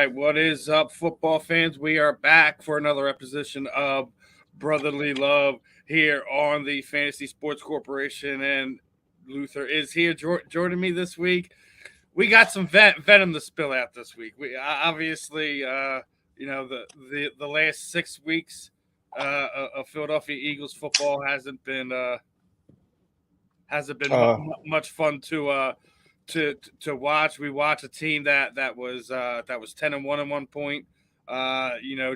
right, what is up, football fans? We are back for another episode of Brotherly Love here on the Fantasy Sports Corporation, and Luther is here joining me this week. We got some venom to spill out this week. We obviously, the last 6 weeks of Philadelphia Eagles football hasn't been Uh, much fun to watch. We watch a team that was 10-1 at one point.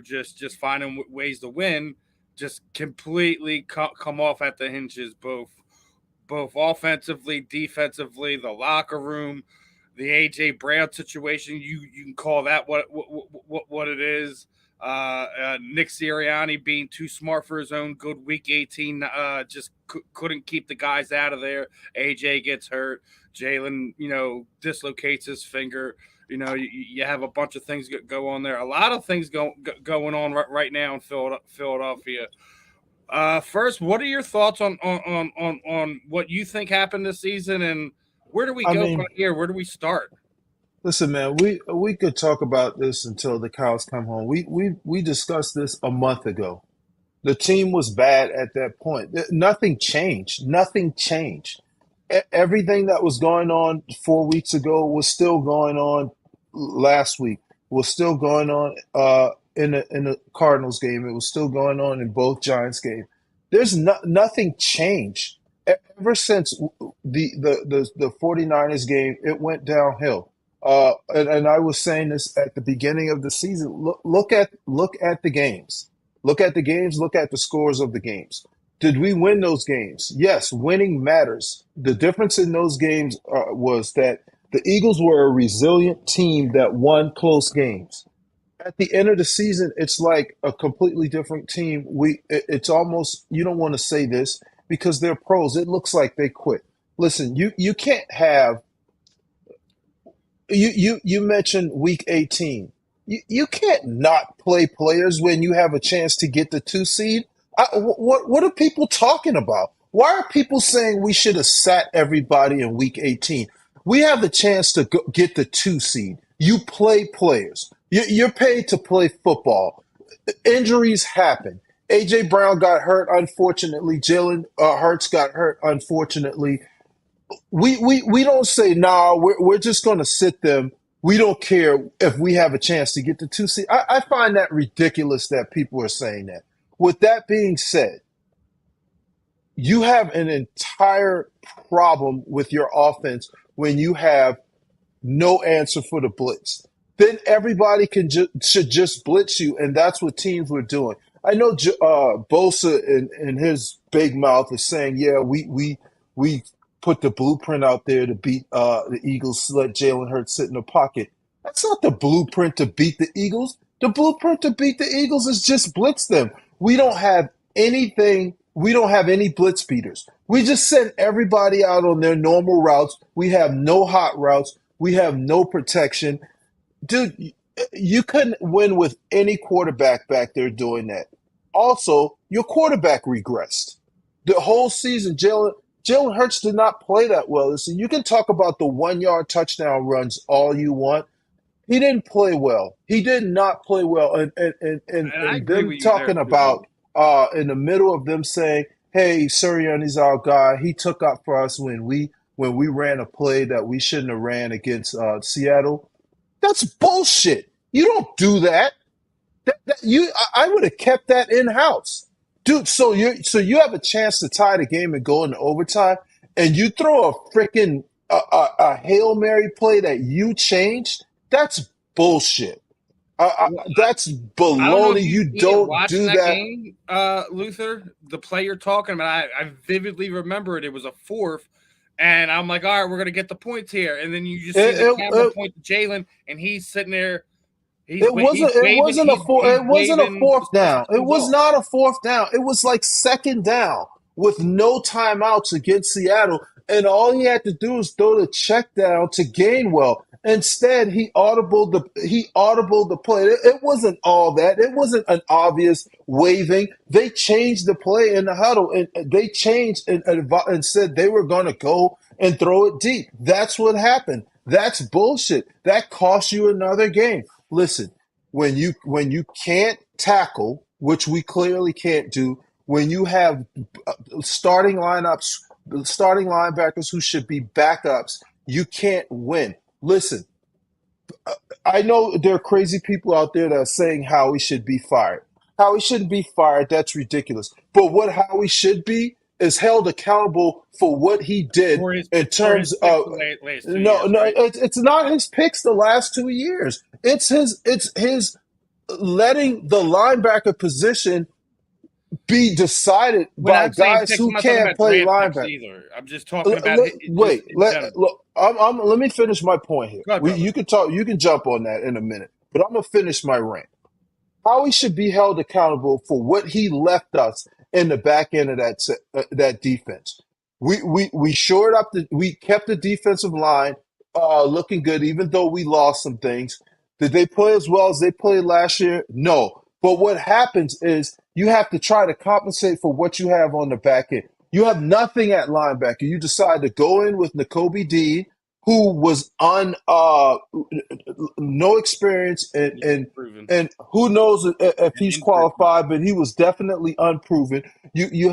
Just finding ways to win, just completely come off at the hinges, both offensively, defensively, the locker room, the AJ Brown situation. You can call that what it is. Nick Sirianni being too smart for his own good. Week 18, just couldn't keep the guys out of there. AJ gets hurt. Jalen, dislocates his finger. You have a bunch of things go on there. A lot of things going on right now in Philadelphia. First, what are your thoughts on what you think happened this season, and where do we I go from mean, here? Where do we start? listen, man, we could talk about this until the cows come home. We discussed this a month ago. The team was bad at that point. Nothing changed. Nothing changed. Everything that was going on 4 weeks ago was still going on last week. Was still going on in the Cardinals game. It was still going on in both Giants games. Nothing changed ever since the 49ers game. It went downhill. And I was saying this at the beginning of the season. Look at the games. Look at the games. Look at the scores of the games. Did we win those games? Yes, winning matters. The difference in those games was that the Eagles were a resilient team that won close games. At the end of the season, it's like a completely different team. It's almost, you don't want to say this because they're pros. It looks like they quit. Listen, you can't have you mentioned week 18. You can't not play players when you have a chance to get the 2 seed. What are people talking about? Why are people saying we should have sat everybody in week 18? We have the chance to get the 2 seed. You play players. You're paid to play football. Injuries happen. AJ Brown got hurt, unfortunately. Jalen Hurts got hurt, unfortunately. We don't say, nah, we're just going to sit them. We don't care if we have a chance to get the 2 seed. I find that ridiculous that people are saying that. With that being said, you have an entire problem with your offense when you have no answer for the blitz. Then everybody should just blitz you, and that's what teams were doing. I know Bosa in his big mouth is saying, yeah, we put the blueprint out there to beat the Eagles, let Jalen Hurts sit in the pocket. That's not the blueprint to beat the Eagles. The blueprint to beat the Eagles is just blitz them. We don't have anything. We don't have any blitz beaters. We just send everybody out on their normal routes. We have no hot routes. We have no protection. Dude, you couldn't win with any quarterback back there doing that. Also, your quarterback regressed. The whole season, Jalen Hurts did not play that well. So you can talk about the 1 yard touchdown runs all you want. He didn't play well. He did not play well. And I And agree them with you there talking too. about in the middle of them saying, hey, Sirianni's our guy. He took up for us when we ran a play that we shouldn't have ran against Seattle. That's bullshit. You don't do that. I would have kept that in house, dude. So you have a chance to tie the game and go into overtime, and you throw a freaking a Hail Mary play that you changed. That's bullshit. Well, That's I don't know if baloney. you You see it don't watching do that that. game, Luther. The play you're talking about, I vividly remember it. It was a fourth, and I'm like, all right, we're gonna get the points here, and then you just see It, the it, camera it, point to Jalen, and he's sitting there, it wasn't. It wasn't a he's it wasn't a waving the fourth special down. It teams was off. not a fourth down. It was like second down with no timeouts against Seattle, and all he had to do was throw the check down to Gainwell. Instead, he audibled the play. It wasn't all that. It wasn't an obvious waving. They changed the play in the huddle, and they changed and said they were going to go and throw it deep. That's what happened. That's bullshit. That cost you another game. listen, when you can't tackle, which we clearly can't do, when you have starting lineups, starting linebackers who should be backups, you can't win. Listen, I know there are crazy people out there that are saying Howie should be fired. Howie shouldn't be fired. That's ridiculous. But what Howie should be is held accountable for what he did in for his terms picks of the last two no, years, no. right? It's not his picks the last 2 years. It's his letting the linebacker position be decided When by I'm saying guys picks, who I'm not talking can't about play draft picks linebacker. either. I'm just talking about just Wait, in general. look. Let me finish my point here. Go ahead, brother. You can talk. You can jump on that in a minute, but I'm gonna finish my rant. Howie should be held accountable for what he left us in the back end of that defense. We shored up we kept the defensive line looking good, even though we lost some things. Did they play as well as they played last year? No. But what happens is you have to try to compensate for what you have on the back end. You have nothing at linebacker. You decide to go in with N'Kobe Dean, who was on no experience Yeah, proven and who knows if and he's improvement. qualified, but he was definitely unproven. You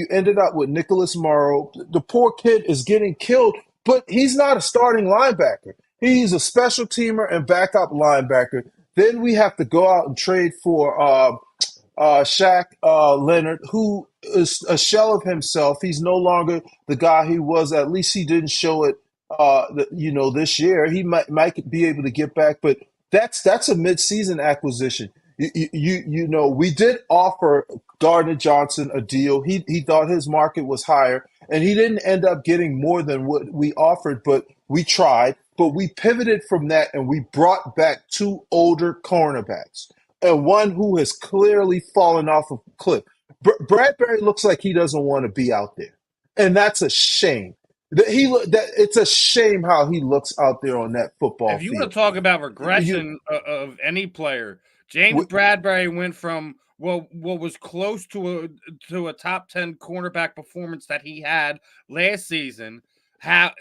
ended up with Nicholas Morrow. The poor kid is getting killed, but he's not a starting linebacker. He's a special teamer and backup linebacker. Then we have to go out and trade for Shaq Leonard, who is a shell of himself. He's no longer the guy he was. At least he didn't show it. This year he might be able to get back, but that's a midseason acquisition. We did offer Gardner Johnson a deal. He thought his market was higher, and he didn't end up getting more than what we offered, but we tried. But we pivoted from that, and we brought back two older cornerbacks and one who has clearly fallen off a cliff. Bradbury looks like he doesn't want to be out there, and that's a shame. It's a shame how he looks out there on that football If you want field. to talk about You, regression of any player, James w- Bradbury went from what was close to a top 10 cornerback performance that he had last season. How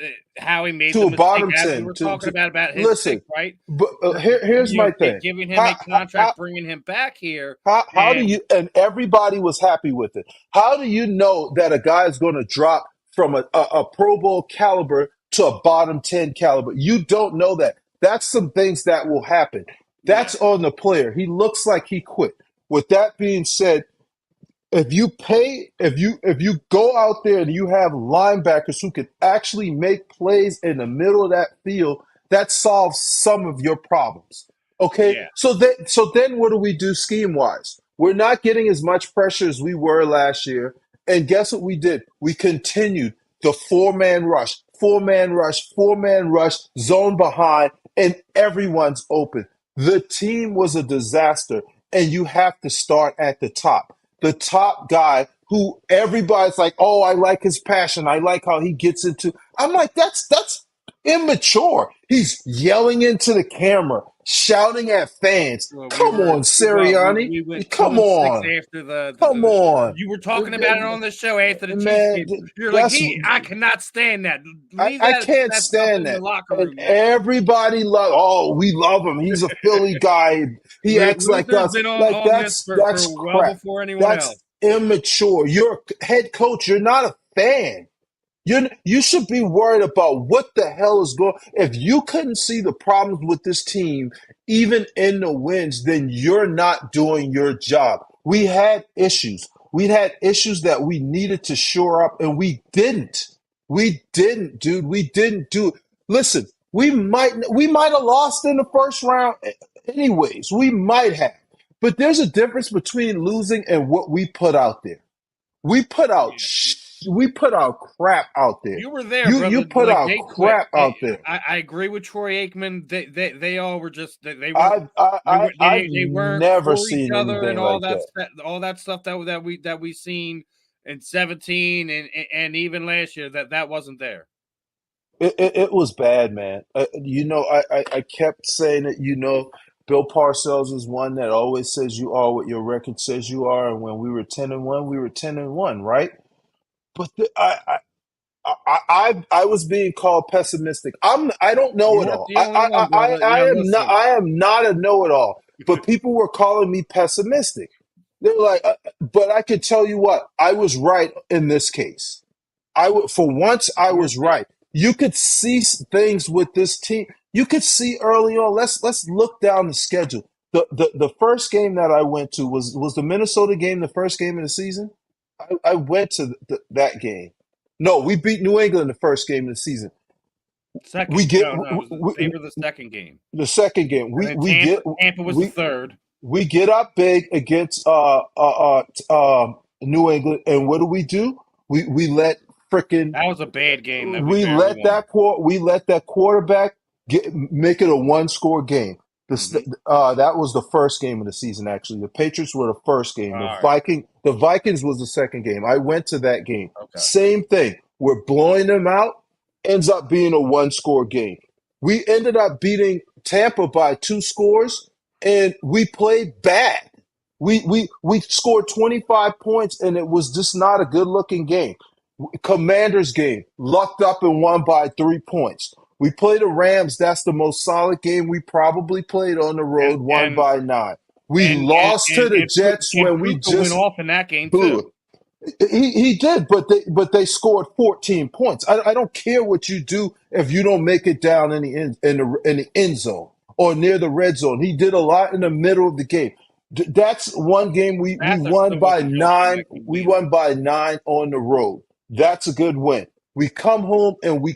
he made to the a mistake bottom as we 10 were to, talking to about his pick, listen. right? But here's my thing. Giving him How, a how, contract, bringing him back here, how do and you, and everybody was happy with it. How do you know that a guy is going to drop from a Pro Bowl caliber to a bottom 10 caliber? You don't know that. That's some things that will happen. yeah, That's on the player. He looks like he quit. With that being said, if you go out there and you have linebackers who can actually make plays in the middle of that field, that solves some of your problems. Okay, yeah, so then what do we do scheme wise? We're not getting as much pressure as we were last year, and guess what we did? We continued the four-man rush, four-man rush, zone behind, and everyone's open. The team was a disaster, and you have to start at the top guy who everybody's like, oh, I like his passion. I like how he gets into. I'm like, that's immature. He's yelling into the camera, shouting at fans. well, Come on, Sirianni. we went two Come and six on. after Come on. you were talking about it on the show after the Chiefs Man, game. You're like, that's I cannot stand that. I, Leave I can't that stuff stand in the that. locker And room, man. everybody love. Oh, we love him. He's a Philly guy. He acts like Luther's us. been Like on this that's for well crap. before anyone else. That's immature. You're a head coach. You're not a fan. You should be worried about what the hell is going. If you couldn't see the problems with this team, even in the wins, then you're not doing your job. We had issues. We had issues that we needed to shore up, and we didn't. We didn't, dude. We didn't do it. Listen, we might have lost in the first round, anyways. We might have, but there's a difference between losing and what we put out there. We put out Yeah. we put out crap out there. You were there, You brother. put Like out they quit. crap out there. I agree with Troy Aikman. They all were just they weren't I've they weren't never for each seen other and anything like that. all that stuff that we seen in 17 and even last year that wasn't there. It was bad, man. I kept saying it. Bill Parcells is one that always says you are what your record says you are. And when we were 10-1, we were 10-1, right? But I was being called pessimistic. I don't know You it weren't all. the only one, brother. Listen. I am not a know it all. But people were calling me pessimistic. They were like, but I could tell you what, I was right in this case. For once I You were was too. right. You could see things with this team. You could see early on. Let's look down the schedule. The first game that I went to was the Minnesota game, the first game of the season. I went to that game. No, we beat New England the first game of the season. Second. We get No. They were the second game. the second game. And then Tampa was the third. We get up big against New England, and what do? We let freaking That was a bad game that we barely won. we let that quarterback make it a one score game. Mm-hmm. That was the first game of the season. Actually, the Patriots were the first game. All right. The Vikings was the second game. I went to that game. Okay. Same thing. We're blowing them out. Ends up being a one score game. We ended up beating Tampa by 2 scores, and we played bad. We scored 25 points, and it was just not a good looking game. Commanders game, lucked up and won by 3 points. We played the Rams. That's the most solid game we probably played on the road, won by 9. We lost to the Jets when we Puka went just off in that game blew it. too. He did, but they scored 14 points. I don't care what you do if you don't make it down in the end zone or near the red zone. He did a lot in the middle of the game. That's one game we won by 9. We won by 9 on the road. That's a good win. We come home and we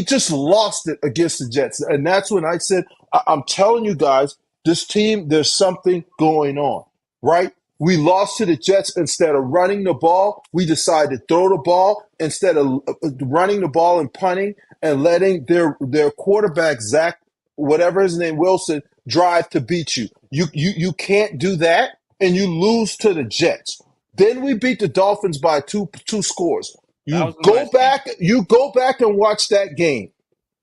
just lost it against the Jets. And that's when I said, I'm telling you guys, this team, there's something going on, right? We lost to the Jets. Instead of running the ball, we decided to throw the ball instead of running the ball and punting and letting their quarterback, Zach, whatever his name, Wilson, drive to beat you. You can't do that, and you lose to the Jets. Then we beat the Dolphins by two scores. You go back and watch that game.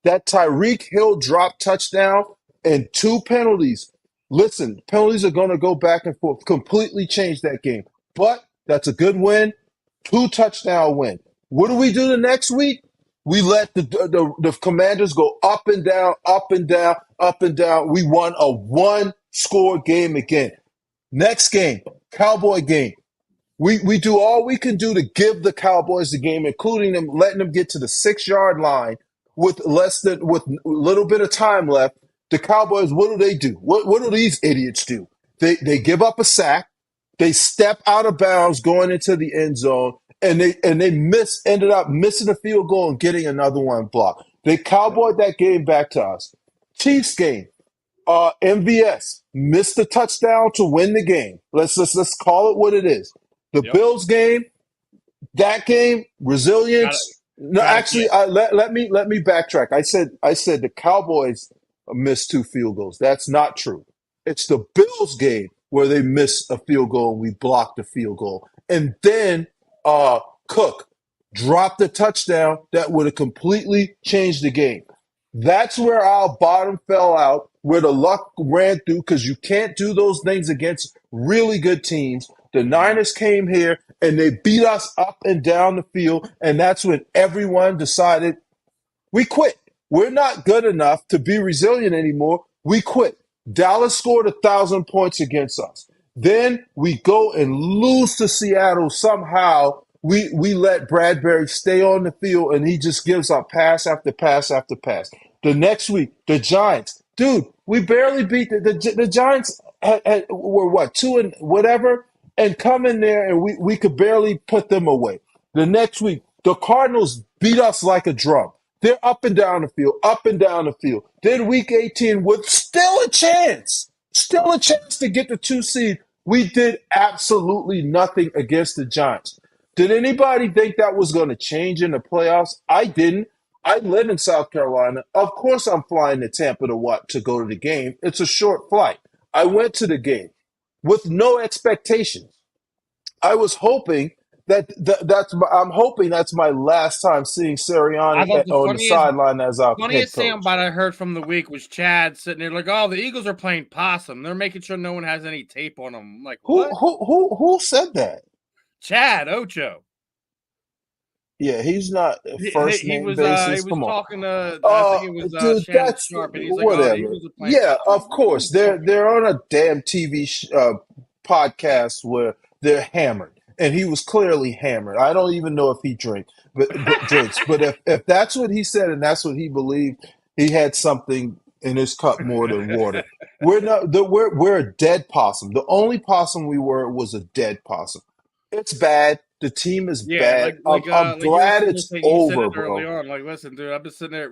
That Tyreek Hill drop touchdown and 2 penalties. Listen, penalties are going to go back and forth, completely change that game. But that's a good win, 2 touchdown win. What do we do the next week? We let the Commanders go up and down, up and down, up and down. We won a 1-score game again. Next game, Cowboy game. We do all we can do to give the Cowboys the game, including them letting them get to the 6-yard line with a little bit of time left. The Cowboys, what do? What do these idiots do? They give up a sack, they step out of bounds going into the end zone, and they ended up missing a field goal and getting another one blocked. They cowboyed that game back to us. Chiefs game, MVS missed the touchdown to win the game. Let's call it what it is. The Bills game, that game, resilience. Actually, let me backtrack. I said the Cowboys missed 2 field goals. That's not true. It's the Bills game where they missed a field goal and we blocked the field goal. And then Cook dropped a touchdown that would have completely changed the game. That's where our bottom fell out, where the luck ran through, because you can't do those things against really good teams. The Niners came here and they beat us up and down the field, and that's when everyone decided we quit. We're not good enough to be resilient anymore. We quit. Dallas scored 1,000 points against us. Then we go and lose to Seattle somehow. We let Bradbury stay on the field, and he just gives up pass after pass after pass. The next week, the Giants. Dude, we barely beat the Giants were what, 2 and whatever, and come in there, and we could barely put them away. The next week, the Cardinals beat us like a drum. They're up and down the field, up and down the field. Then week 18 with still a chance to get the 2 seed. We did absolutely nothing against the Giants. Did anybody think that was going to change in the playoffs? I didn't. I live in South Carolina. Of course I'm flying to Tampa to go to the game. It's a short flight. I went to the game with no expectations. I was hoping I'm hoping that's my last time seeing Sirianni on the sideline as our head coach. Funniest soundbite I heard from the week was Chad sitting there like, "Oh, the Eagles are playing possum. They're making sure no one has any tape on them." I'm like, what? Who said that? Chad Ocho. Yeah, he's not a first He name was he basis. was Come on. talking to, I think it was Dude, Shannon that's Sharp, and he's like, "Oh, the whatever. Eagles are playing." Yeah, I of was like, "What are course. you talking They're about?" on a damn podcast where they're hammered, and he was clearly hammered. I don't even know if he but drinks. But if that's what he said and that's what he believed, he had something in his cup more than water. We're not. We're a dead possum. The only possum we were was a dead possum. It's bad. The team is Yeah, bad. I'm like you were glad sitting there it's saying, you said over, it early bro. on. Like, listen, dude, I've been sitting there.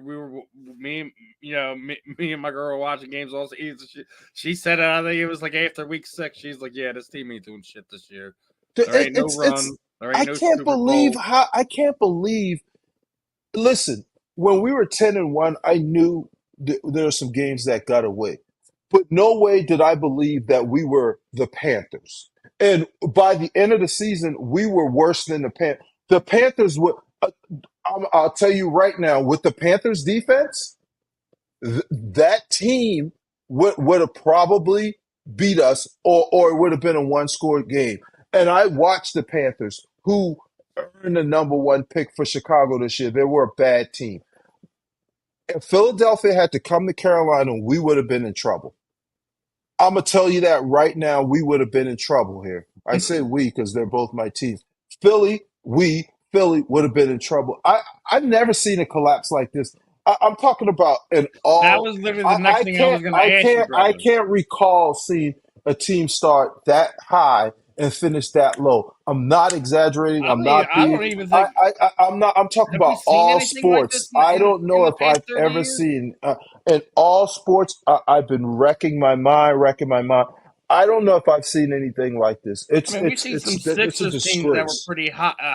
Me, me and my girl were watching games all season. She said it. I think it was like after week 6. She's like, "Yeah, this team ain't doing shit this year. There ain't no It's run. There ain't I no can't Super believe Bowl." how I can't believe. Listen, when we were 10-1, I knew there were some games that got away, but no way did I believe that we were the Panthers. And by the end of the season, we were worse than the Panthers. The Panthers were. I'll tell you right now, with the Panthers defense, that team would have probably beat us, or it would have been a one-score game. And I watched the Panthers, who earned the number one pick for Chicago this year. They were a bad team. If Philadelphia had to come to Carolina, we would have been in trouble. I'm gonna tell you that right now, we would have been in trouble here. I say we because they're both my teams. Philly would have been in trouble. I've never seen a collapse like this. I'm talking about an That all. was literally the next thing I was going to ask you, I brother. can't recall seeing a team start that high and finish that low. I'm not exaggerating. I'm not I being. don't even think I'm not. I'm talking have we about seen all anything like this sports. I don't in know the if past I've 30 ever years. seen in all sports. I've been wrecking my mind. I don't know if I've seen anything like this. I mean, we've seen some It's a Sixers teams that were disgrace. pretty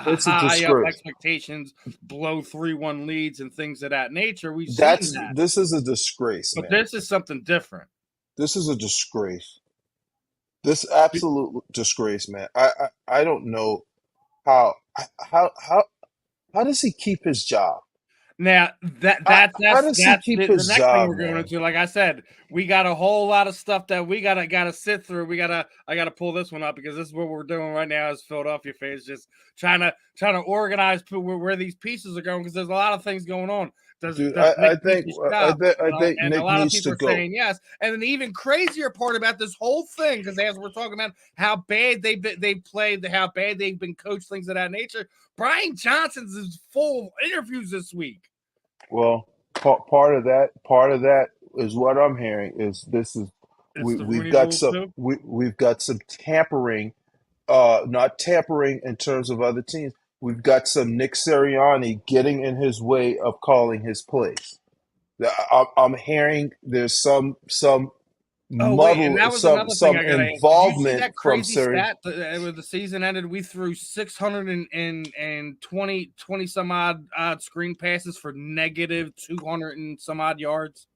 It's a high up disgrace. expectations, blow 3-1 leads and things of that nature. We've seen that, This is a disgrace, but man. this is something different. This is a disgrace. This absolute disgrace, man. I don't know how how how how does he keep his job? Now How does he that's keep the his next thing job, we're going man? into. Like I said, we got a whole lot of stuff that we gotta sit through. I gotta pull this one up because this is what we're doing right now as Philadelphia fans, just trying to organize where these pieces are going because there's a lot of things going on. Dude, Does Nick keep his job? I think And a Nick lot of needs people to are go. saying yes. And an even crazier part about this whole thing, because as we're talking about how bad they played, how bad they've been coached, things of that nature. Brian Johnson's is full of interviews this week. Well, part of that is what I'm hearing is this is It's the we've Rooney got Rule some too. we've got some tampering, not tampering in terms of other teams. We've got some Nick Sirianni getting in his way of calling his plays. I'm hearing there's some Oh wait, and muddle, that was another thing some I gotta ask. Did you see involvement that from crazy Sirianni. stat that when the season ended, we threw 620 some odd screen passes for negative 200 and some odd yards?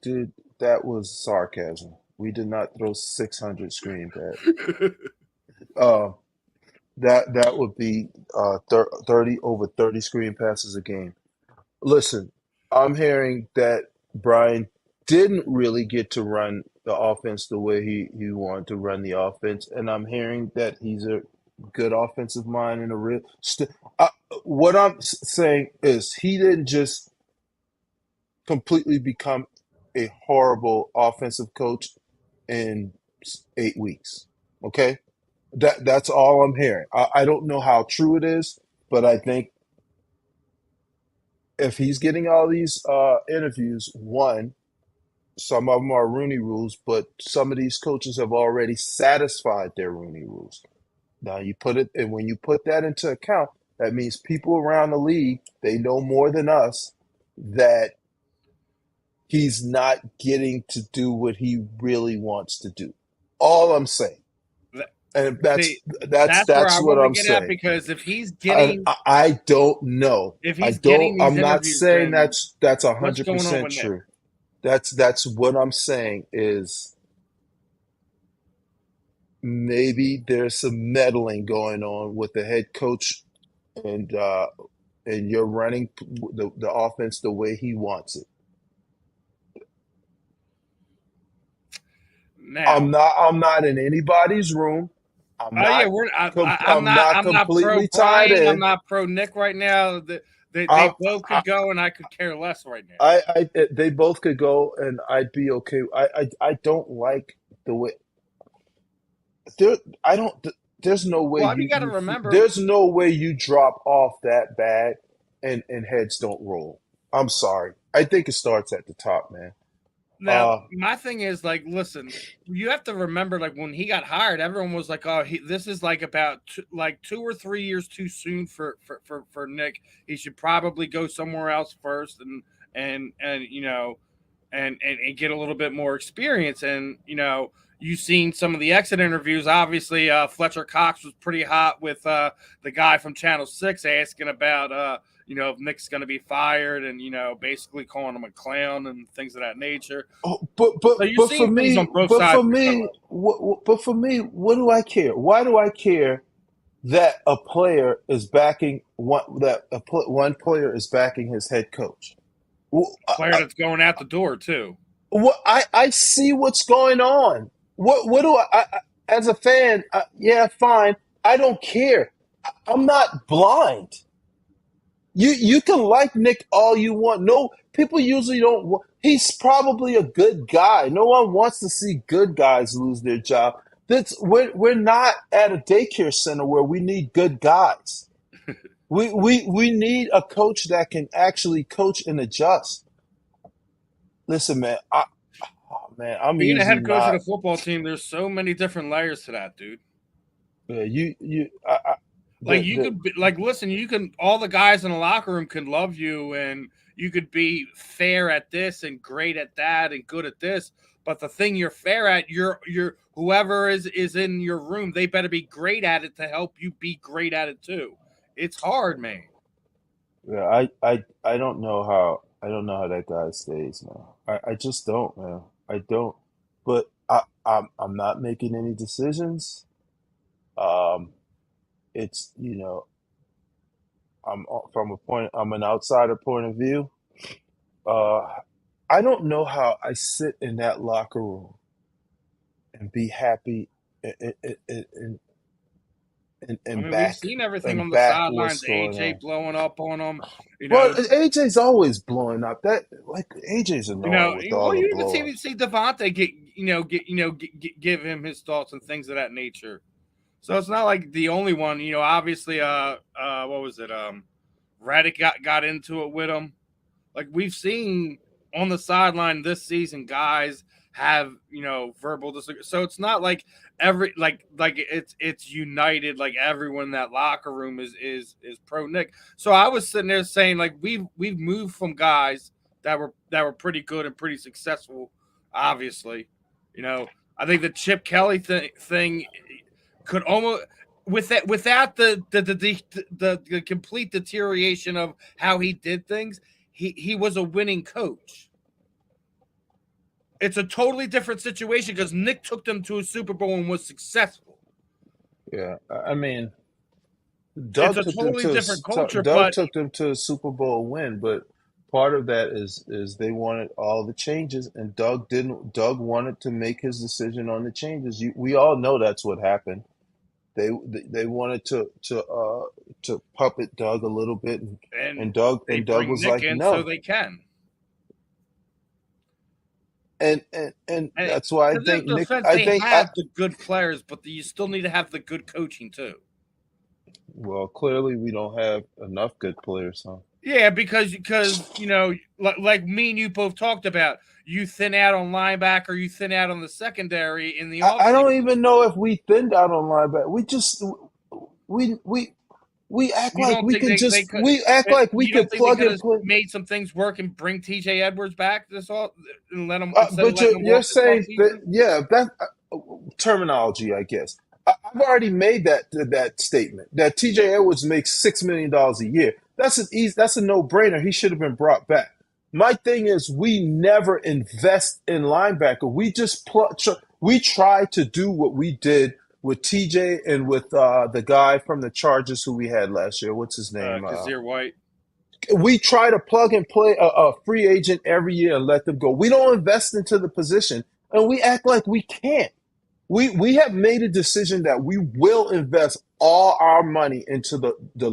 Dude, that was sarcasm. We did not throw 600 screen pass. Uh, that would be 30 over 30 screen passes a game. Listen, I'm hearing that Brian didn't really get to run the offense the way he wanted to run the offense, and I'm hearing that he's a good offensive mind and a real. What I'm saying is he didn't just completely become a horrible offensive coach in 8 weeks. Okay, that's all I'm hearing. I don't know how true it is, but I think if he's getting all these interviews, one, some of them are Rooney rules, but some of these coaches have already satisfied their Rooney rules. Now you put it, and when you put that into account, that means people around the league, they know more than us that he's not getting to do what he really wants to do. All I'm saying, and See, that's where I that's what wanted to I'm get at saying. because if he's getting I don't know. these I'm not interviews, saying then that's a what's hundred going on percent with Nick? true. That's what I'm saying is maybe there's some meddling going on with the head coach and you're running the offense the way he wants it. Now, I'm not in anybody's room. I'm not. Yeah, we're. I'm not I'm not pro completely tied Brian. I'm in. not pro Nick right now. They I, both I, could go, and I could care less right now. they both could go, and I'd be okay. I don't like the way there. I don't. There's no way Well, you got to remember there's no way you drop off that bad, and heads don't roll. I'm sorry. I think it starts at the top, man. now. Uh, My thing is like, listen, you have to remember, like when he got hired, everyone was like, "Oh, this is like about like 2 or 3 years too soon for Nick. He should probably go somewhere else first, and and get a little bit more experience. And you've seen some of the exit interviews. Obviously, Fletcher Cox was pretty hot with the guy from Channel 6 asking about if Nick's going to be fired, and basically calling him a clown and things of that nature. oh, So you've seen things on both sides of the coin. but for me, what do I care? Why do I care that a player is backing one player is backing his head coach? Well, Player that's going out the door too. I see what's going on. What do as a fan? Yeah, fine. I don't care. I'm not blind. You can like Nick all you want. No, people usually don't. He's probably a good guy. No one wants to see good guys lose their job. We're not at a daycare center where we need good guys. We need a coach that can actually coach and adjust. Listen, man. Oh, man, I'm Being a usually head coach of not. a football team, there's so many different layers to that, dude. Yeah, Like you could be, like listen, you can all the guys in the locker room can love you, and you could be fair at this and great at that and good at this, but the thing you're fair at, you're whoever is in your room, they better be great at it to help you be great at it too. It's hard, man. yeah, I don't know how that guy stays, man. I just don't, man. I don't. But I'm not making any decisions. Um, it's I'm an outsider point of view. Uh, I don't know how I sit in that locker room and be happy I and mean, we've back seen everything and on the back sidelines. what's going AJ on. blowing up on them, you Well, know. AJ's always blowing up. That like AJ's annoying with all Well, the you even blow see Devontae give him his thoughts and things of that nature. So it's not like the only one. Obviously, what was it? Raddick got into it with him. Like we've seen on the sideline this season, guys have verbal disagreement. So it's not like every like it's united. Like everyone in that locker room is pro Nick. So I was sitting there saying like we've moved from guys that were pretty good and pretty successful. Obviously, I think the Chip Kelly thing could almost without the complete deterioration of how he did things, he was a winning coach. It's a totally different situation because Nick took them to a Super Bowl and was successful. Yeah, I mean, Doug It's a took them totally to different culture, Doug but took them to a Super Bowl win, but part of that is they wanted all the changes, and Doug didn't. Doug wanted to make his decision on the changes. We all know that's what happened. They wanted to puppet Doug a little bit, and they And Doug bring was Nick like, in so no, they can. and And that's why to their defense, I they think have the good players, but you still need to have the good coaching too. well, clearly we don't have enough good players, huh? Yeah, because like me and you both talked about, you thin out on linebacker, you thin out on the secondary in the I don't offseason. even know if we thinned out on linebacker. We we we act You like don't we think can they just could? we act like we You don't could think they plug could and have play. made some things work and bring T.J. Edwards back this all and let him instead of But letting him you're walk this saying that, offseason? yeah, that terminology, I guess. I've already made that statement that T.J. Edwards makes $6 million a year. That's a no brainer. He should have been brought back. My thing is, we never invest in linebacker. We try to do what we did with TJ and with the guy from the Chargers who we had last year. What's his name? Kazir White. We try to plug and play a free agent every year and let them go. We don't invest into the position, and we act like we can't. We have made a decision that we will invest all our money into the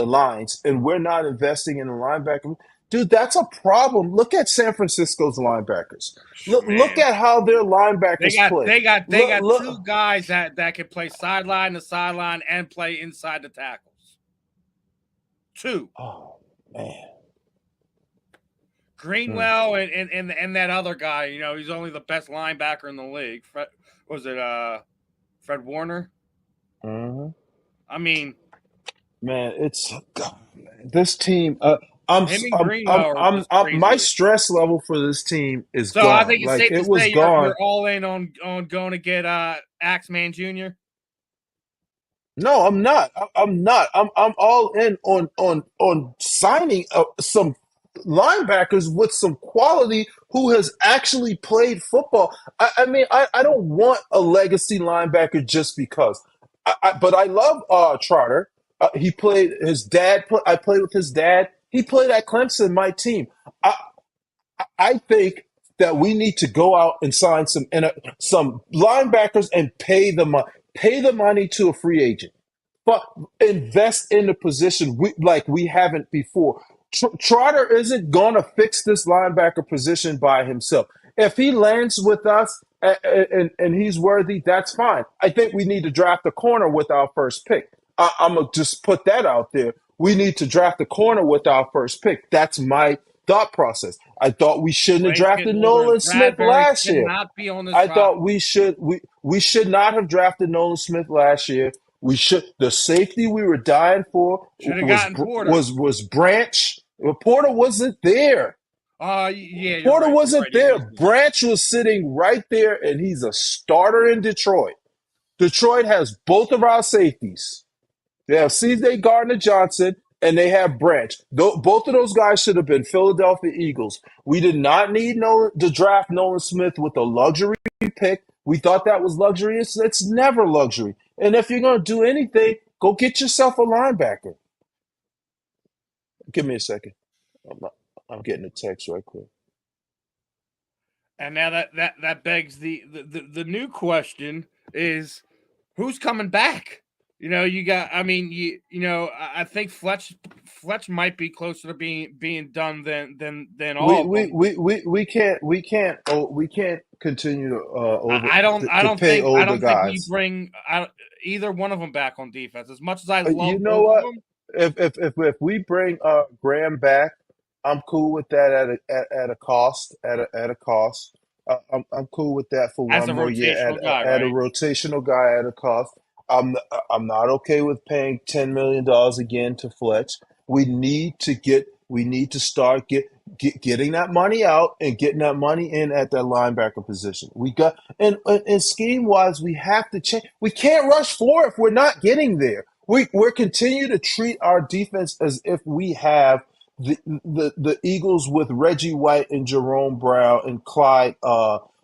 lines, and we're not investing in the linebacker. Dude, that's a problem. Look at San Francisco's linebackers. Look Man, at how their linebackers play. they Look, got two look. guys that can play sideline to sideline and play inside the tackles. Two. Oh man. Mm, Greenwell and that other guy, he's only the best linebacker in the league. Was it Fred Warner? mhm. I mean, Man, it's God, man, this team. him and Greenwell are just my crazy. stress level for this team is So I gone. think it's Like safe to it was say gone. you're all in on going to get Axeman Jr. No, I'm not. I'm not. I'm all in on signing some linebackers with some quality who has actually played football. I mean, I don't want a legacy linebacker just because. But I love Trotter. He played his dad. I played with his dad. He played at Clemson, my team. I, I think that we need to go out and sign some linebackers and pay the money to a free agent, but invest in the position like we haven't before. Trotter isn't going to fix this linebacker position by himself. If he lands with us and he's worthy, that's fine. I think we need to draft a corner with our first pick. I'm going to just put that out there. We need to draft a corner with our first pick. That's my thought process. I thought we shouldn't have Blake's getting drafted older, and Nolan Smith Bradbury last year. cannot be on this I roster. thought we should not have drafted Nolan Smith last year. We should the safety we were dying for Should have gotten Porter. was Branch. Porter wasn't there. Yeah, you're Porter right. You're wasn't right. He there. wasn't. Branch was sitting right there, and he's a starter in Detroit. Detroit has both of our safeties. They have C.J. Gardner Johnson and they have Branch. Both of those guys should have been Philadelphia Eagles. We did not need to draft Nolan Smith with a luxury pick. We thought that was luxury. It's never luxury. And if you're going to do anything, go get yourself a linebacker. Give me a second. I'm, not, I'm getting a text right quick. And now that begs the new question is who's coming back? You got. I mean, I think Fletch might be closer to being done than all of them. We can't continue to I don't pay think I older don't think we guys. bring either one of them back on defense. As much as I You love know both of what? them, If we bring Graham back, I'm cool with that at a cost at a cost. I'm cool with that for as one a more year rotational guy, at a right? rotational guy at a cost. I'm not okay with paying $10 million again to Fletch. We need to start getting that money out and getting that money in at that linebacker position. We got and scheme wise, we have to change. We can't rush floor if we're not getting there. We're continue to treat our defense as if we have the Eagles with Reggie White and Jerome Brown and Clyde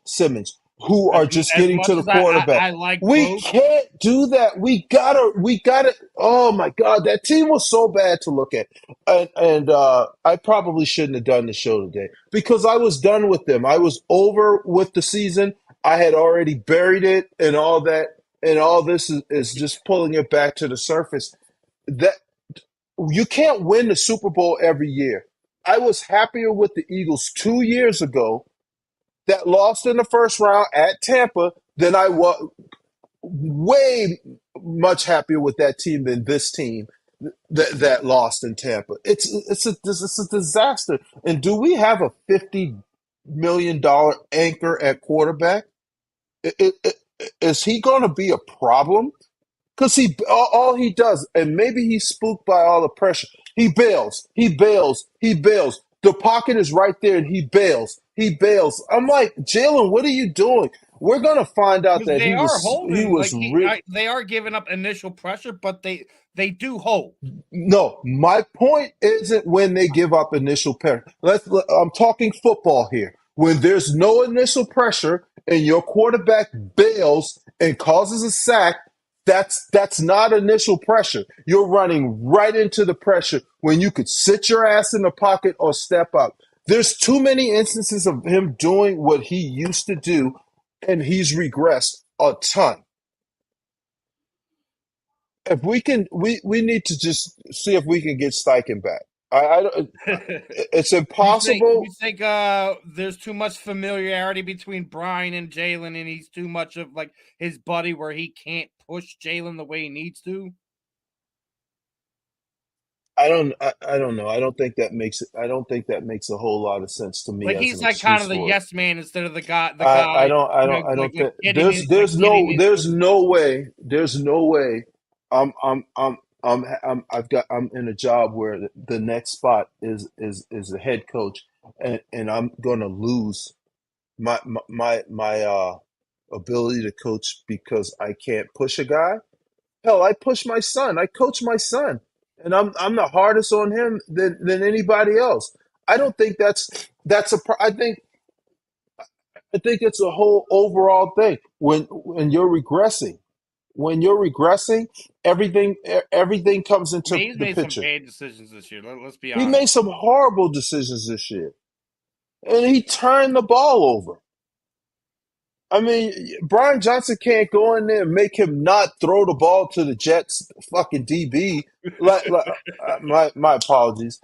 Simmons, who As are just as getting to much the as quarterback. I like We both, can't do that. We gotta. Oh my God, that team was so bad to look at, and I probably shouldn't have done the show today because I was done with them. I was over with the season. I had already buried it, and all that, and all this is just pulling it back to the surface. That you can't win the Super Bowl every year. I was happier with the Eagles 2 years ago that lost in the first round at Tampa than I was way much happier with that team than this team that lost in Tampa. It's a disaster. And do we have a $50 million anchor at quarterback? Is he going to be a problem? Because all he does, and maybe he's spooked by all the pressure. He bails, he bails, he bails. The pocket is right there, and he bails, he bails. I'm like, Jalen, what are you doing? We're gonna find out because that they are he holding. was Like they are giving up initial pressure, but they do hold. No, my point isn't when they give up initial pressure. I'm talking football here. When there's no initial pressure and your quarterback bails and causes a sack, that's not initial pressure. You're running right into the pressure when you could sit your ass in the pocket or step up. There's too many instances of him doing what he used to do, and he's regressed a ton. If we can, we need to just see if we can get Steichen back. I don't. It's You impossible. think there's too much familiarity between Brian and Jalen, and he's too much of like his buddy where he can't push Jalen the way he needs to? I don't know. I don't think that makes it. I don't think that makes a whole lot of sense to me Like as an he's like kind excuse of the for it. yes man instead of the I guy, don't I don't I like don't think like getting into there's it. no way I'm in a job where the next spot is a head coach, and I'm gonna lose my ability to coach because I can't push a guy. Hell, I push my son. I coach my son, and I'm the hardest on him than anybody else. I don't think that's a. I think it's a whole overall thing. When you're regressing, when you're regressing, everything comes I mean, into he's the made some picture. bad decisions this year. Let's be He honest. made some horrible decisions this year, and he turned the ball over. I mean, Brian Johnson can't go in there and make him not throw the ball to the Jets fucking DB. My apologies.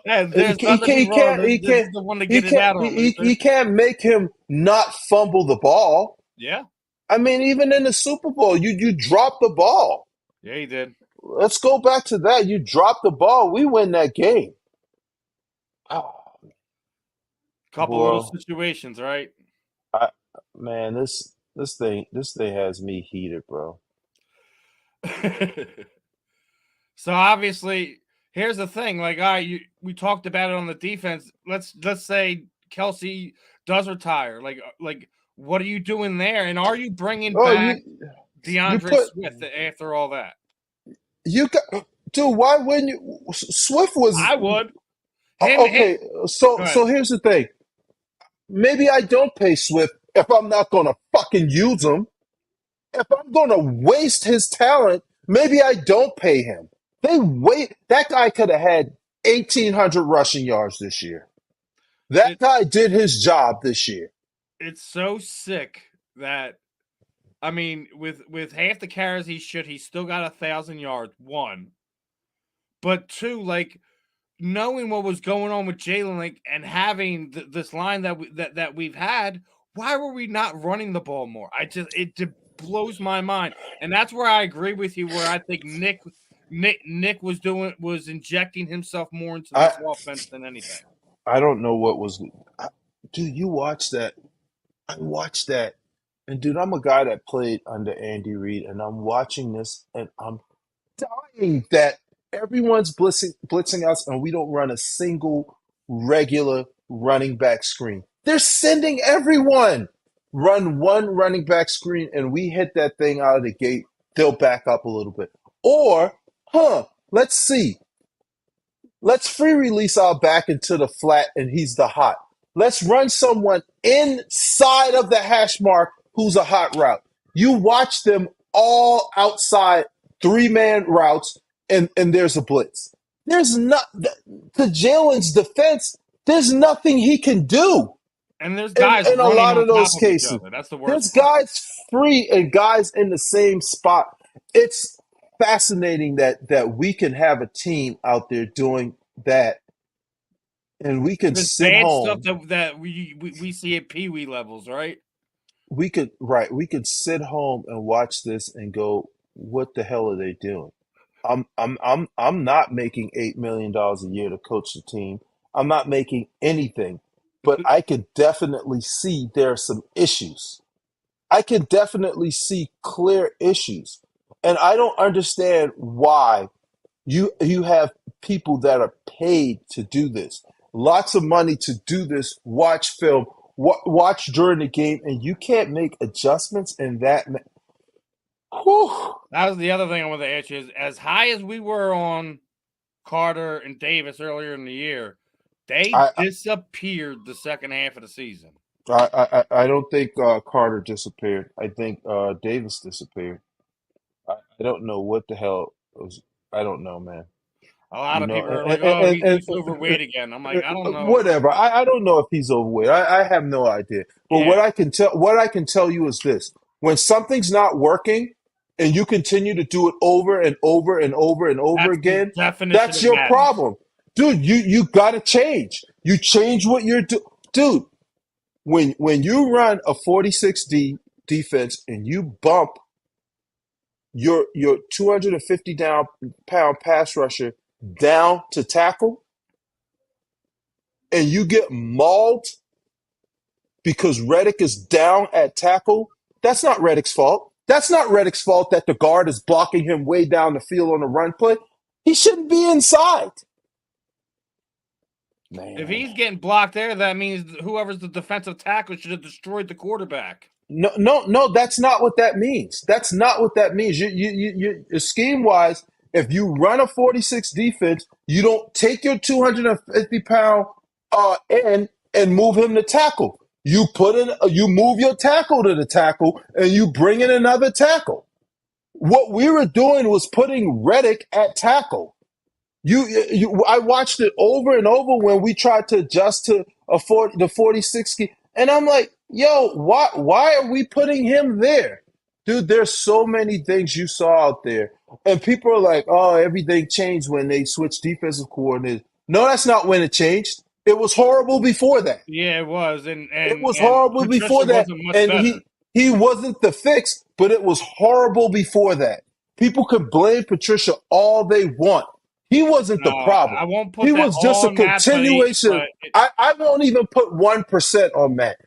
Yeah, He there's can't he nothing to can't be he wrong. can't This, he this can't is the one to he get it can't out on, Luther. he can't make him not fumble the ball. Yeah, I mean, even in the Super Bowl, you drop the ball. yeah, he did. Let's go back to that. You drop the ball, we win that game. Oh, Couple little boy, situations, right? I man, this thing has me heated, bro. So obviously, here's the thing. Like, all right, we talked about it on the defense. Let's say Kelsey does retire. Like, what are you doing there? And are you bringing Oh, back you DeAndre put Swift after all that? you got dude. Why wouldn't you? Swift was I would. Him. okay. So Go ahead. so here's the thing. Maybe I don't pay Swift if I'm not gonna fucking use him. If I'm gonna waste his talent, maybe I don't pay him. They wait. That guy could have had 1,800 rushing yards this year. That It guy did his job this year. it's so sick that I mean, with half the carries he still got 1,000 yards. One, but two, like knowing what was going on with Jalen, like, and having this line that we've had, why were we not running the ball more? It blows my mind, and that's where I agree with you. Where I think Nick was injecting himself more into I this offense than anything. I don't know what was. I, dude, you watch that. I watched that, and dude, I'm a guy that played under Andy Reid, and I'm watching this, and I'm dying that everyone's blitzing us, and we don't run a single regular running back screen. They're sending everyone run one running back screen, and we hit that thing out of the gate. They'll back up a little bit, or let's see. Let's free release our back into the flat and he's the hot. Let's run someone inside of the hash mark who's a hot route. You watch them all outside 3-man routes and there's a blitz. There's not to Jalen's defense, there's nothing he can do And there's guys in a running lot on of top those of each cases. other. That's the There's worst part. guys free and guys in the same spot. It's fascinating that we can have a team out there doing that and we can There's sit bad stuff home. that we see at Pee Wee levels, right? We could sit home and watch this and go, what the hell are they doing? I'm not making $8 million a year to coach the team. I'm not making anything, but I could definitely see there are some issues. I can definitely see clear issues. And I don't understand why you have people that are paid to do this. Lots of money to do this, watch film, watch during the game, and you can't make adjustments in that. Whew. That was the other thing I wanted to ask you is as high as we were on Carter and Davis earlier in the year, they I, disappeared the second half of the season. I don't think Carter disappeared. I think Davis disappeared. I don't know what the hell was. I don't know, man. A lot You of know, people are like, "Oh, he's overweight again." I'm like, I don't know. whatever. I don't know if he's overweight. I have no idea. But Yeah, what I can tell you is this: When something's not working and you continue to do it over and over and over and over That's the again, definition that's of your madness. problem. Dude, you got to change. You change what you're doing. Dude, when you run a 46D defense and you bump your 250 pound pass rusher down to tackle and you get mauled because Reddick is down at tackle, that's not Reddick's fault. That's not Reddick's fault that the guard is blocking him way down the field on the run play. He shouldn't be inside. If Man. he's getting blocked there, that means whoever's the defensive tackle should have destroyed the quarterback. No, no, no, that's not what that means. That's not what that means. Scheme wise, if you run a 46 defense, you don't take your 250-pound end and move him to tackle. You move your tackle to the tackle, and you bring in another tackle. What we were doing was putting Reddick at tackle. I watched it over and over when we tried to adjust to the 46, and I'm like, yo, why are we putting him there? Dude, there's so many things you saw out there. And people are like, oh, everything changed when they switched defensive coordinators. No, that's not when it changed. It was horrible before that. Yeah, it was, and It and was and horrible before Patricia that. wasn't much And better. he wasn't the fix, but it was horrible before that. People could blame Patricia all they want. He wasn't the No, I problem. won't He put that was just all a on Matt, but continuation. I won't even put 1% on Matt.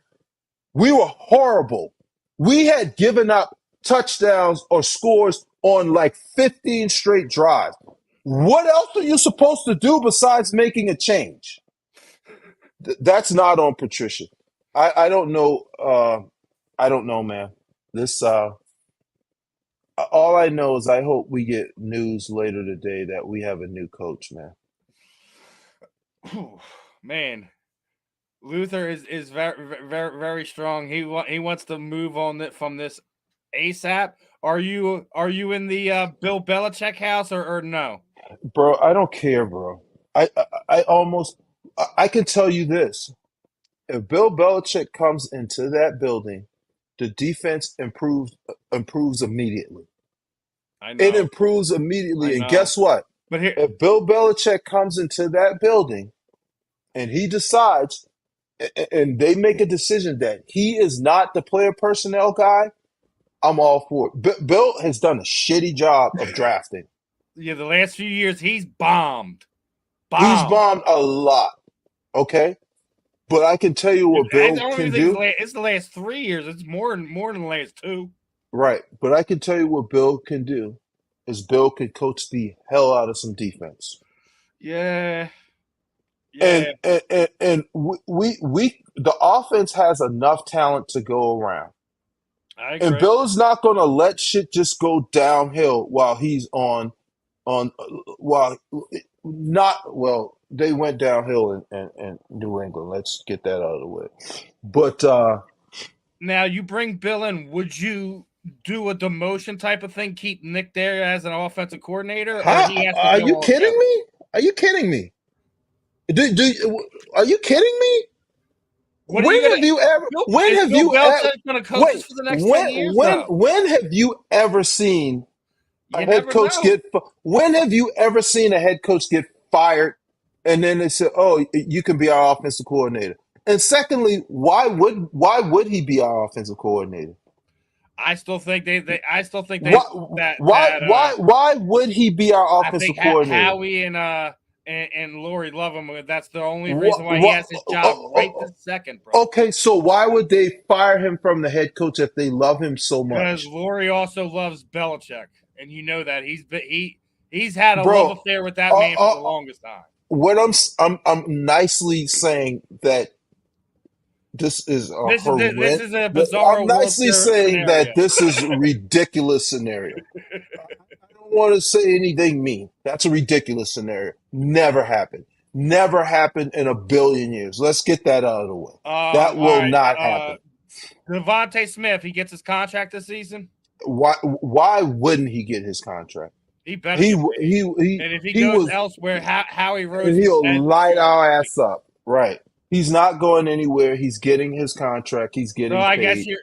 We were horrible. We had given up touchdowns or scores on like 15 straight drives. What else are you supposed to do besides making a change? That's not on Patricia. I don't know. I don't know, man. This all I know is I hope we get news later today that we have a new coach, man. man, Luther is very strong. He wants to move on from this ASAP. Are you in the Bill Belichick house or no? Bro, I don't care, bro. I almost I can tell you this. If Bill Belichick comes into that building, the defense improves immediately. I It know, improves I immediately. And know. guess what? But here, If Bill Belichick comes into that building and he decides and they make a decision that he is not the player personnel guy, I'm all for it. Bill has done a shitty job of drafting. yeah, the last few years he's bombed, He's bombed. bombed a lot, okay? But I can tell you what I Bill don't even can think do. it's the last 3 years. It's more than the last two. Right. But I can tell you what Bill can do is Bill can coach the hell out of some defense. Yeah, And yeah, we the offense has enough talent to go around. I And agree. Bill is not going to let shit just go downhill while he's on while not well they went downhill in New England. Let's get that out of the way. But Now you bring Bill in. Would you do a demotion type of thing? Keep Nick there as an offensive coordinator, or how he has to are go you kidding altogether? me? Are you kidding me? Are you kidding me? What are you gonna? When Is have Bill you ever Belichick going to coach us wait for the next 10 years? Though when have you ever seen a you head never coach know. when have you ever seen a head coach get fired and then they said, oh, you can be our offensive coordinator? And secondly, why would he be our offensive coordinator? I still think I still think Why they that why would he be our I think offensive coordinator? Howie and Lori love him. That's the only reason What, why he what, has his job right this second, bro. okay, so why would they fire him from the head coach if they love him so Because much? Lori also loves Belichick, and you know that he's had a love Bro, affair with that uh, man for uh, the longest time. what I'm nicely saying that this is a This horrendous. is a I'm bizarro world nicely saying scenario. that this is a ridiculous scenario. I don't want to say anything mean. That's a ridiculous scenario. Never happened. Never happened in a billion years. Let's get that out of the way. That All will right. not happen. Devontae Smith, he gets his contract this season. Why wouldn't he get his contract? He better He get paid. he he And if he he goes was elsewhere, Howie and Roseman said he'll for light sure. our ass up. Right. He's not going anywhere. He's getting his contract. He's So getting I guess paid. you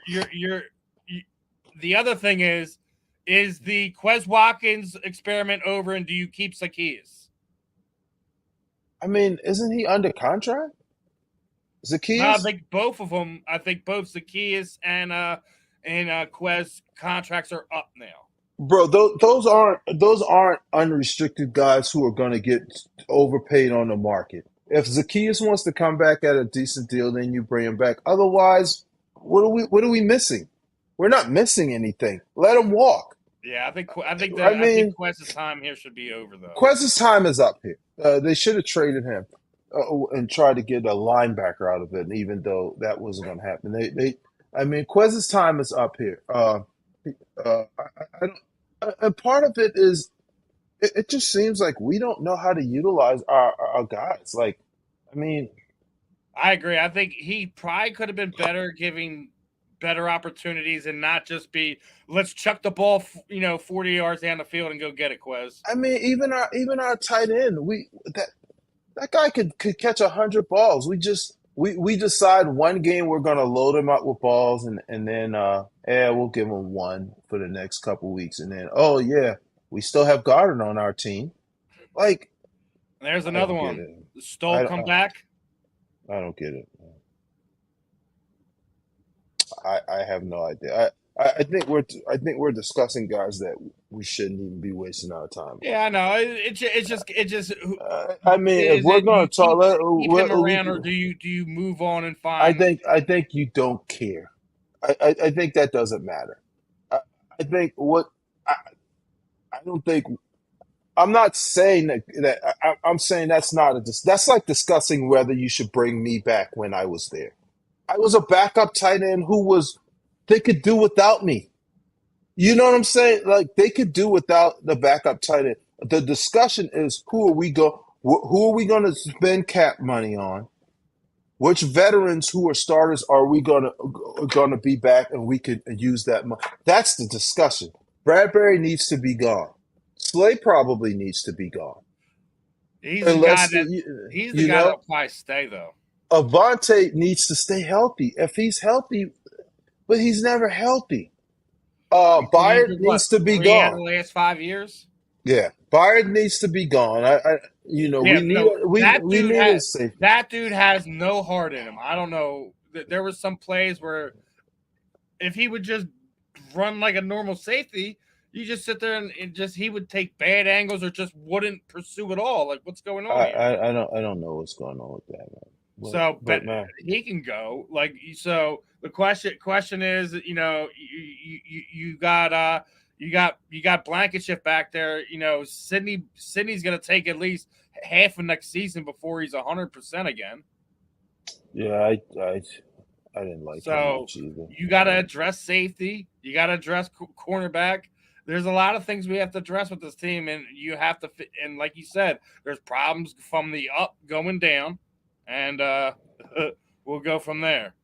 the other thing is the Quez Watkins experiment over, and do you keep Zacchaeus? I mean, isn't he under contract? I Zacchaeus? think both of them. I think both Zacchaeus and Quez contracts are up now. Bro, those aren't unrestricted guys who are going to get overpaid on the market. If Zacchaeus wants to come back at a decent deal, then you bring him back. Otherwise, what are we missing? We're not missing anything. Let him walk. Yeah, I I think mean, Quez's time here should be over though. Quez's time is up here. They should have traded him and tried to get a linebacker out of it, even though that wasn't going to happen. I mean, Quez's time is up here. I don't, and part of it is it just seems like we don't know how to utilize our guys. Like, I mean, I agree. I think he probably could have been better giving better opportunities and not just be let's chuck the ball 40 yards down the field and go get it, Quez. I mean, even our tight end, that guy could catch 100 balls. We decide one game we're gonna load him up with balls, and then we'll give him one for the next couple weeks, and then oh yeah, we still have Goddard on our team. Like, There's I another don't get one. it. Stoll I come don't, back. I don't get it. I have no idea. I think we're discussing guys that we shouldn't even be wasting our time on. Yeah, I know. It just I mean, if is we're it going you to talk, keep him around or do you move on and I find think I think you don't care. I think that doesn't matter. I, I think what I, I don't think I'm not saying I'm saying that's not that's like discussing whether you should bring me back when I was there. I was a backup tight end who was they could do without me. You know what I'm saying? Like they could do without the backup tight end. The discussion is who are we going to spend cap money on? Which veterans who are starters are we gonna be back and we could use that money? That's the discussion. Bradbury needs to be gone. Slay probably needs to be gone. he's the guy Unless that he's the you guy know, that'll probably stay though. Avante needs to stay healthy. If he's healthy, but he's never healthy. He's been Byard injured what, needs to be 3 out of gone. the last 5 years? Yeah, Byard needs to be gone. Yeah, We need no, we need a safety. that dude has no heart in him. I don't know. There was some plays where if he would just run like a normal safety, you just sit there and just he would take bad angles or just wouldn't pursue at all. Like what's going I, on here? I don't know what's going on with that, man. But So, but but man, he can go. Like so, the question is, you got Blankenship back there. Sydney's going to take at least half of next season before he's 100% again. yeah, I didn't like him So much either. you got to address safety. You got to address cornerback. There's a lot of things we have to address with this team, and you have to. And like you said, there's problems from the up going down, and we'll go from there.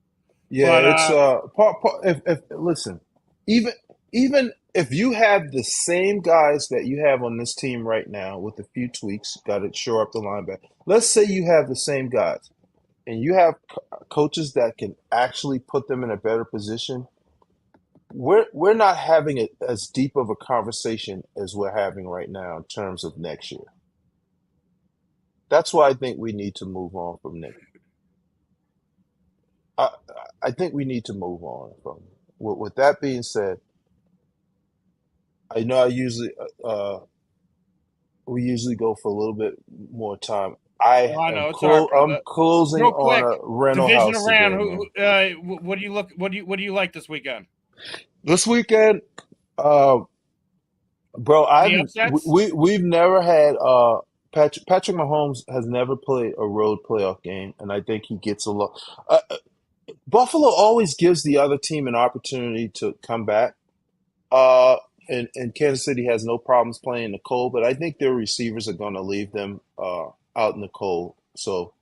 Yeah, But it's if listen, even even if you have the same guys that you have on this team right now with a few tweaks, got to shore up the linebacker. Let's say you have the same guys and you have coaches that can actually put them in a better position. We're not having as deep of a conversation as we're having right now in terms of next year. That's why I think we need to move on from Nick. I I think we need to move on from. With that being said, I know we usually go for a little bit more time. oh, I know it's all right, I'm brother. closing Real on quick, a rental division house around. today, man. What do you look? What do you like this weekend? This weekend, uh, bro, Any upsets? we've never had Patrick Mahomes has never played a road playoff game, and I think he gets a lot. Buffalo always gives the other team an opportunity to come back. Uh, and Kansas City has no problems playing in the cold, but I think their receivers are going to leave them out in the cold. So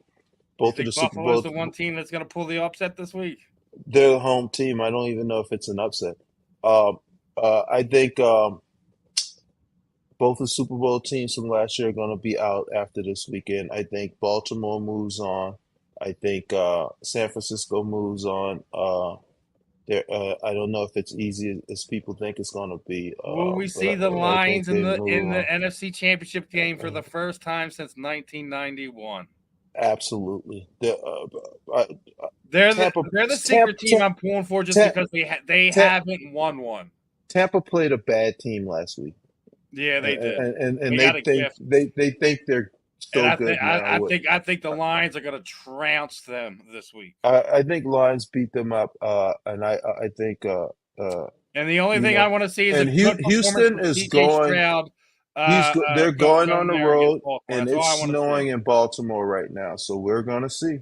You both of the think Super Buffalo's Bowl, the one team that's going to pull the upset this week? they're the home team. I don't even know if it's an upset. Uh, I think both the Super Bowl teams from last year are going to be out after this weekend. I think Baltimore moves on. I think San Francisco moves on. I don't know if it's easy as people think it's going to be, Will we but see the I think Lions in they the move on. NFC Championship game for the first time since 1991? Absolutely. Uh, They're the Tampa, they're the Tampa, secret team I'm pulling for just Tampa, because they haven't won one. Tampa played a bad team last week, Yeah, they did. and They they got a think gift, they think they're and so good now. I think the Lions are going to trounce them this week. I think Lions beat them up, and I think And the only you thing I know, want to see is a and good performance Houston from is C.J. going. Stroud. They're going on Going the there against road, Baltimore. and That's all it's I want to see. snowing in Baltimore right now. So we're gonna see.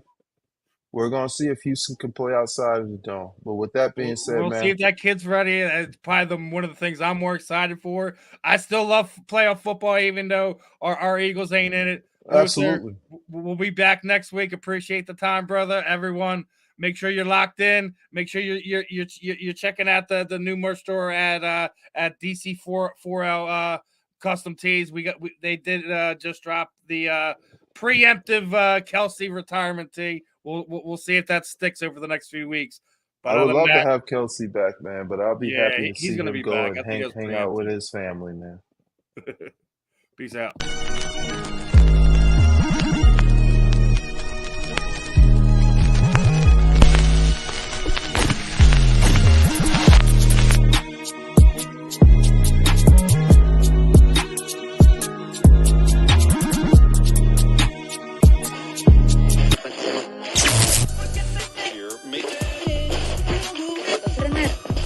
We're gonna see if Houston can play outside of the dome. But with that being said, We'll see man, if that kid's ready. It's probably one of the things I'm more excited for. I still love playoff football, even though our Eagles ain't in it. Luther, absolutely, we'll be back next week. Appreciate the time, brother. Everyone, make sure you're locked in. Make sure you're checking out the new merch store at DC4L Custom Tees. They did just drop the preemptive Kelsey retirement tee. We'll see if that sticks over the next few weeks. I But would other than love to that, have Kelsey back, man. But I'll be yeah, happy to he's see going to him be go back. and I think it was hang out with preemptive. his family, man. Peace out. Frenar.